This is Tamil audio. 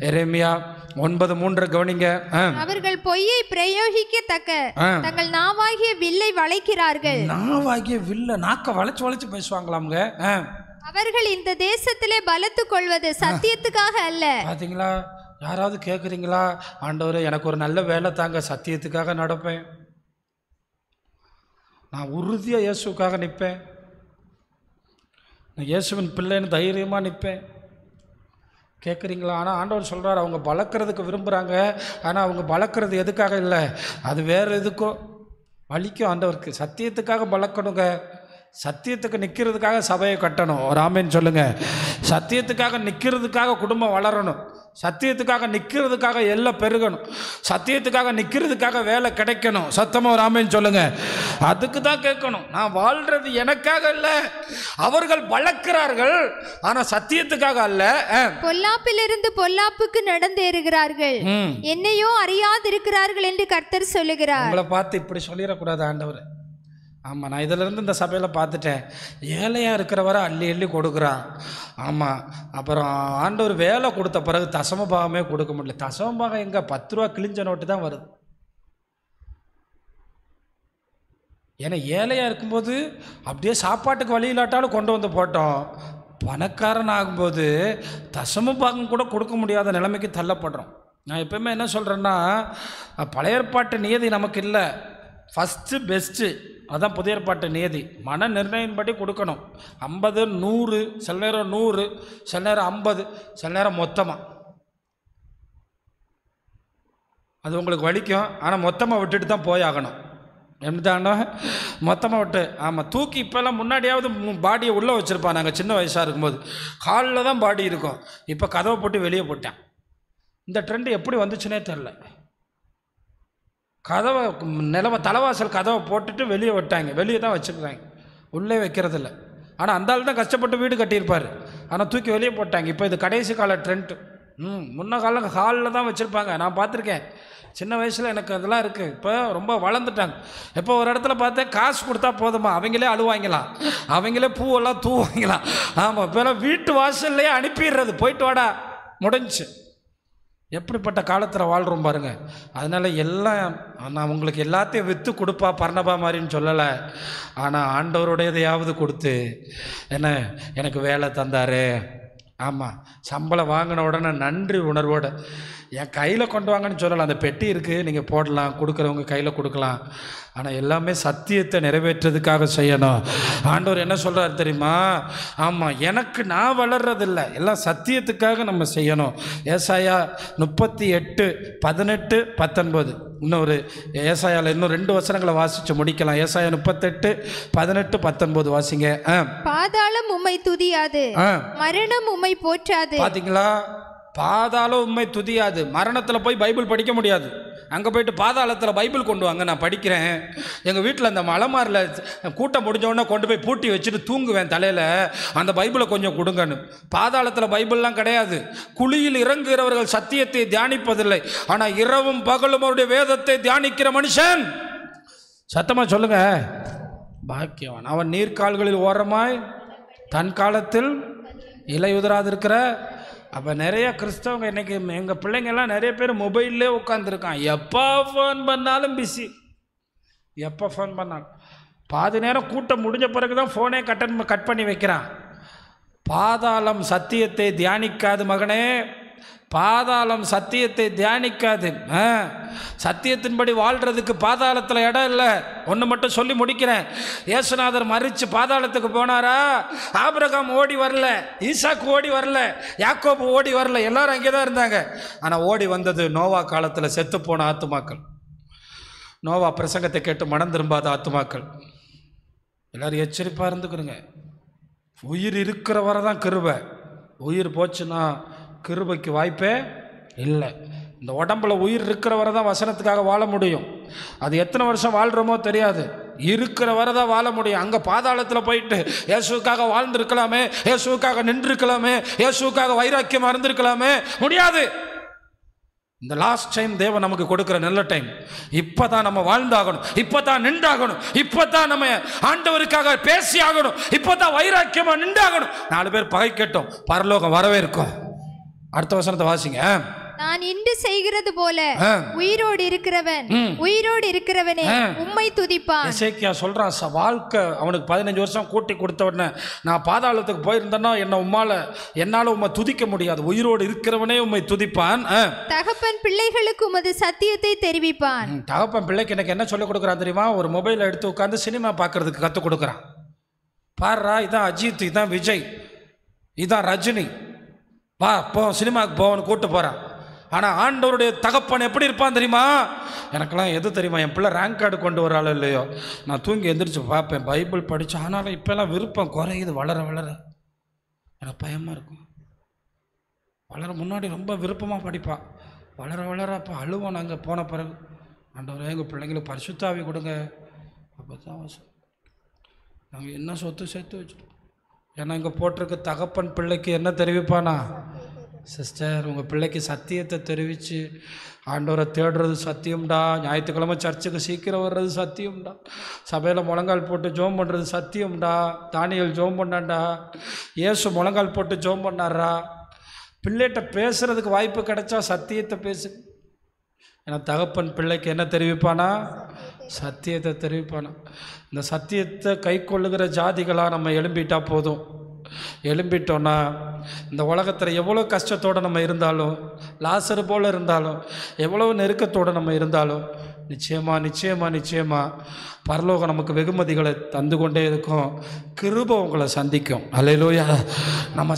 எரேமியா 9:3 கவனிங்க. அவர்கள் பொய்யை பிரயோகிக்கத்தக்க தங்கள் நாவாகிய வில்லை வளைக்கிறார்கள். நாவாகிய வில்ல நாக்க வளைச்சு வளைச்சு பேசுவாங்களாம்ங்க. அவர்கள் இந்த தேசத்திலே பலத்து கொள்வது சத்தியத்துக்காக அல்ல. பாத்தீங்களா? யாராவது கேட்குறீங்களா, ஆண்டவரே எனக்கு ஒரு நல்ல வேலை தாங்க, சத்தியத்துக்காக நடப்பேன், நான் உறுதியாக இயேசுக்காக நிற்பேன், நான் இயேசுவின் பிள்ளைன்னு தைரியமாக நிற்பேன் கேட்குறீங்களா? ஆனால் ஆண்டவர் சொல்கிறார், அவங்க பலக்கிறதுக்கு விரும்புகிறாங்க, ஆனால் அவங்க பலக்கிறது எதுக்காக இல்லை, அது வேறு எதுக்கோ வலிக்கும். ஆண்டவருக்கு சத்தியத்துக்காக பலக்கணுங்க, சத்தியத்துக்கு நிற்கிறதுக்காக சபையை கட்டணும். ஒரு ஆமேன்னு சொல்லுங்கள். சத்தியத்துக்காக நிற்கிறதுக்காக குடும்பம் வளரணும், சத்தியத்துக்காக நிற்கிறதுக்காக எல்லாம் பெருகணும், சத்தியத்துக்காக நிற்கிறதுக்காக வேலை கிடைக்கணும். சத்தமாக ஒரு ஆமேன்னு சொல்லுங்கள். அதுக்கு தான் கேட்கணும். நான் வாழ்கிறது எனக்காக இல்லை, அவர்கள் வளர்க்கிறார்கள், ஆனால் சத்தியத்துக்காக அல்ல. பொல்லாப்பிலிருந்து பொல்லாப்புக்கு நடந்தேறுகிறார்கள், என்னையோ அறியாதிருக்கிறார்கள் என்று கர்த்தர் சொல்லுகிறார். உங்களை பார்த்து இப்படி சொல்லிடக்கூடாது ஆண்டவர். ஆமாம், நான் இதிலேருந்து இந்த சபையில் பார்த்துட்டேன், ஏழையாக இருக்கிறவரை அள்ளி அள்ளி கொடுக்குறான். ஆமாம், அப்புறம் ஆண்டவர் வேலை கொடுத்த பிறகு தசம பாகமே கொடுக்க முடியல. தசம பாகம் எங்கே? 10 ரூபா கிழிஞ்ச நோட்டு தான் வருது. ஏன்னா ஏழையாக இருக்கும்போது அப்படியே சாப்பாட்டுக்கு வழி இல்லாட்டாலும் கொண்டு வந்து போட்டோம். பணக்காரன் ஆகும்போது தசம பாகம் கூட கொடுக்க முடியாத நிலைமைக்கு தள்ளப்படுறோம். நான் எப்பவுமே என்ன சொல்கிறேன்னா, பழைய ஏற்பாட்டு நியதி நமக்கு இல்லை, ஃபஸ்ட்டு பெஸ்ட்டு அதான் புதிய ஏற்பாட்டு நியதி. மன நிர்ணயின்படி கொடுக்கணும். 50, 100, சில நேரம் 100, சில நேரம் 50, சில நேரம் மொத்தமாக. அது உங்களுக்கு வலிக்கும், ஆனால் மொத்தமாக விட்டுட்டு தான் போய் ஆகணும். எப்படிதானோ மொத்தமாக விட்டு. ஆமாம், தூக்கி இப்போல்லாம் முன்னாடியாவது பாடியை உள்ளே வச்சுருப்பான். நாங்கள் சின்ன வயசாக இருக்கும்போது காலில் தான் பாடி இருக்கும். இப்போ கதவை போட்டு வெளியே போட்டேன். இந்த ட்ரெண்டு எப்படி வந்துச்சுன்னே தெரில. கதவை தலைவாசல் கதவை போட்டுட்டு வெளியே விட்டாங்க, வெளியே தான் வச்சுக்கிறாங்க, உள்ளே வைக்கிறதில்ல. ஆனால் அந்த ஆள் தான் கஷ்டப்பட்டு வீடு கட்டியிருப்பார், ஆனால் தூக்கி வெளியே போட்டாங்க. இப்போ இது கடைசி கால ட்ரெண்ட். முன்ன காலம் ஹாலில் தான் வச்சுருப்பாங்க, நான் பார்த்துருக்கேன். சின்ன வயசில் எனக்கு அதெல்லாம் இருக்குது. இப்போ ரொம்ப வளர்ந்துட்டாங்க. இப்போ ஒரு இடத்துல பார்த்தா காசு கொடுத்தா போதுமா, அவங்களே அழுவாங்களாம், அவங்களே பூவெல்லாம் தூவாங்களாம். ஆமாம், இப்போலாம் வீட்டு வாசல்லையே அனுப்பிடுறது, போயிட்டு வாடா முடிஞ்சு. எப்படிப்பட்ட காலத்தில் வாழ்கிறோம் பாருங்கள். அதனால் எல்லாம் நான் உங்களுக்கு எல்லாத்தையும் விற்று கொடுப்பா பர்ணபா மாதிரின்னு சொல்லலை. ஆனால் ஆண்டவருடையதையாவது கொடுத்து என்ன எனக்கு வேலை தந்தார். ஆமாம், சம்பளம் வாங்கின உடனே நன்றி உணர்வோடு என் கையில் கொண்டு வாங்கன்னு சொல்லலாம். அந்த பெட்டி இருக்குது, நீங்கள் போடலாம், கொடுக்குறவங்க கையில் கொடுக்கலாம். ஆனால் எல்லாமே சத்தியத்தை நிறைவேற்றதுக்காக செய்யணும். ஆண்டவர் என்ன சொல்கிறார் தெரியுமா? ஆமாம், எனக்கு நான் வளர்றதில்லை, எல்லாம் சத்தியத்துக்காக நம்ம செய்யணும். ஏசாயா 38, 18, 19. இன்னொரு ஏசாயாவில் இன்னும் 2 வசனங்களை வாசித்து முடிக்கலாம். ஏசாயா 38, 18, 19 வாசிங்க. பாதாளம் உம்மை துதியாது, மரணம் உம்மை போற்றாது. பார்த்தீங்களா? பாதாளம் உண்மை துதியாது. மரணத்தில் போய் பைபிள் படிக்க முடியாது. அங்கே போய்ட்டு பாதாளத்தில் பைபிள் கொண்டு வாங்க, நான் படிக்கிறேன். எங்கள் வீட்டில் அந்த மலைமாரில் கூட்டம் முடிஞ்சோடனே கொண்டு போய் பூட்டி வச்சுட்டு தூங்குவேன் தலையில், அந்த பைபிளை கொஞ்சம் கொடுங்கன்னு. பாதாளத்தில் பைபிள்லாம் கிடையாது. குழியில் இறங்குகிறவர்கள் சத்தியத்தை தியானிப்பதில்லை, ஆனால் இரவும் பகலும் அவருடைய வேதத்தை தியானிக்கிற மனுஷன், சத்தமாக சொல்லுங்க, பாக்கியவான். அவன் நீர்க்கால்களில் ஓரமாய் தன் காலத்தில் இலை உதராதிருக்கிற. அப்போ நிறைய கிறிஸ்தவங்க இன்றைக்கி எங்கள் பிள்ளைங்கள்லாம் நிறைய பேர் மொபைல்லே உட்காந்துருக்கான். எப்போ ஃபோன் பண்ணாலும் பிஸி, எப்போ ஃபோன் பண்ணாலும். பாதி நேரம் கூட்டம் முடிஞ்ச பிறகு தான் ஃபோனே கட் பண்ணி வைக்கிறான். பாதாளம் சத்தியத்தை தியானிக்காது மகனே, பாதாளம் சத்தியத்தை தியானிக்காது. சத்தியத்தின்படி வாழ்கிறதுக்கு பாதாளத்தில் இடம் இல்லை. ஒன்று மட்டும் சொல்லி முடிக்கிறேன். இயேசுநாதர் மரித்து பாதாளத்துக்கு போனாரா? ஆபிரகாம் ஓடி வரல, ஈசாக்கு ஓடி வரல, யாக்கோபு ஓடி வரல, எல்லாரும் அங்கே தான் இருந்தாங்க. ஆனால் ஓடி வந்தது நோவா காலத்தில் செத்து போன ஆத்துமாக்கள், நோவா பிரசங்கத்தை கேட்டு மனம் திரும்பாத ஆத்துமாக்கள். எல்லோரும் எச்சரிப்பாக இருந்துக்கிறங்க. உயிர் இருக்கிற வரை தான் கிருபை. உயிர் போச்சுன்னா கிருபைக்கு வாய்ப்பே இல்லை. இந்த உடம்புல உயிர் இருக்கிற வரை தான் வசனத்துக்காக வாழ முடியும். அது எத்தனை வருஷம் வாழ்கிறோமோ தெரியாது, இருக்கிற வரை தான் வாழ முடியும். அங்கே பாதாளத்தில் போயிட்டு இயேசுக்காக வாழ்ந்துருக்கலாமே, இயேசுக்காக நின்றுருக்கலாமே, இயேசுக்காக வைராக்கியமாக இருந்திருக்கலாமே, முடியாது. இந்த லாஸ்ட் டைம் தேவன் நமக்கு கொடுக்குற நல்ல டைம். இப்போ தான் நம்ம வாழ்ந்தாகணும், இப்போ தான் நின்றாகணும், இப்போ தான் நம்ம ஆண்டவருக்காக பேசி ஆகணும், இப்போ தான் வைராக்கியமாக நின்றாகணும். 4 பேர் பகை கேட்டோம், பரலோகம் வரவே இருக்கும். அடுத்த வசனத்தை வாசிங்க. நான் இன்று செய்கிறது போல உயிரோடு இருக்கிறவனே உம்மை துதிப்பான். எசேக்கியா சொல்றான், வாழ்க்கை அவனுக்கு 15 வருஷம் கூட்டி கொடுத்த உடனே, நான் பாதாளத்துக்கு போயிருந்தேன்னா என்னால உம்மை துதிக்க முடியாது, உயிரோடு இருக்கிறவனே உம்மை துதிப்பான். தகப்பன் பிள்ளைகளுக்கு உமது சத்தியத்தை தெரிவிப்பான். தகப்பன் பிள்ளைக்கு எனக்கு என்ன சொல்லிக் கொடுக்குறான் தெரியுமா? ஒரு மொபைலை எடுத்து உட்காந்து சினிமா பார்க்கறதுக்கு கற்றுக் கொடுக்குறான். பாருடா, இதான் அஜித், இதான் விஜய், இதான் ரஜினி, வா போ சினிமாவுக்கு போன்னு கூப்பிட்டு போகிறான். ஆனால் ஆண்டவருடைய தகப்பன் எப்படி இருப்பான் தெரியுமா? எனக்கெல்லாம் எது தெரியுமா, என் பிள்ளை ரேங்க் கார்டு கொண்டு வராளோ இல்லையோ, நான் தூங்கி எந்திரிச்சு பார்ப்பேன், பைபிள் படித்து. ஆனாலும் இப்போல்லாம் விருப்பம் குறையுது, வளர எனக்கு பயமாக இருக்கும். முன்னாடி ரொம்ப விருப்பமாக படிப்பான், வளர அப்போ அழுவோம். நாங்கள் போன பிறகு, ஆண்டவரே எங்கள் பிள்ளைங்களுக்கு பரிசுத்தாவி கொடுங்க. அப்போ தான் நாங்கள் என்ன சொத்து சேர்த்து வச்சுருக்கோம். ஏன்னா இங்கே போட்டிருக்க தகப்பன் பிள்ளைக்கு என்ன தெரிவிப்பானா? சிஸ்டர், உங்கள் பிள்ளைக்கு சத்தியத்தை தெரிவித்து ஆண்டவரை தேடுறது சத்தியம்டா, ஞாயிற்றுக்கிழமை சர்ச்சுக்கு சீக்கிரம் வர்றது சத்தியம்டா, சபையில் முழங்கால் போட்டு ஜோம் பண்ணுறது சத்தியம்டா, தானியல் ஜோம் பண்ணாண்டா, இயேசு முழங்கால் போட்டு ஜோம் பண்ணாரா. பிள்ளைகிட்ட பேசுகிறதுக்கு வாய்ப்பு கிடைச்சா சத்தியத்தை பேசு. ஏன்னா தகப்பன் பிள்ளைக்கு என்ன தெரிவிப்பானா? சத்தியத்தை தெரிவிப்பானா. இந்த சத்தியத்தை கை கொள்ளுகிற ஜாதிகளாக நம்ம எழும்பிட்டா போதும். எழும்பிட்டோன்னா இந்த உலகத்தில் எவ்வளோ கஷ்டத்தோடு நம்ம இருந்தாலும், லாசரு போல் இருந்தாலும், எவ்வளோ நெருக்கத்தோடு நம்ம இருந்தாலும், நிச்சயமாக பரலோகம் நமக்கு வெகுமதிகளை தந்து கொண்டே இருக்கும். கிருபை உங்களை சந்திக்கும். அல்லேலூயா. நம்ம